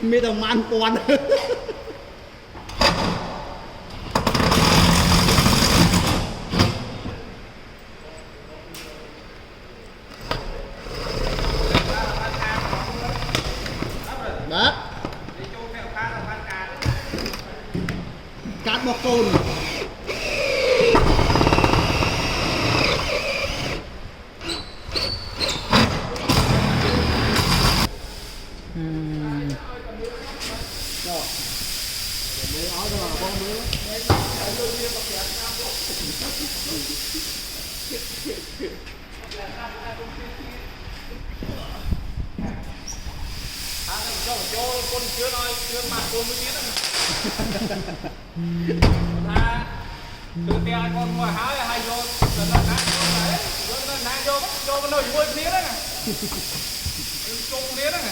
มีแต่มันปอนđó cát bọc cồn cho con chưa nói chưa mà con mới biết đó từ tia con ngoài hái hay vô rồi nó nát vô đấy rồi nó nát vô cho nó nổi vui phía đấy nè chung phía đấy nè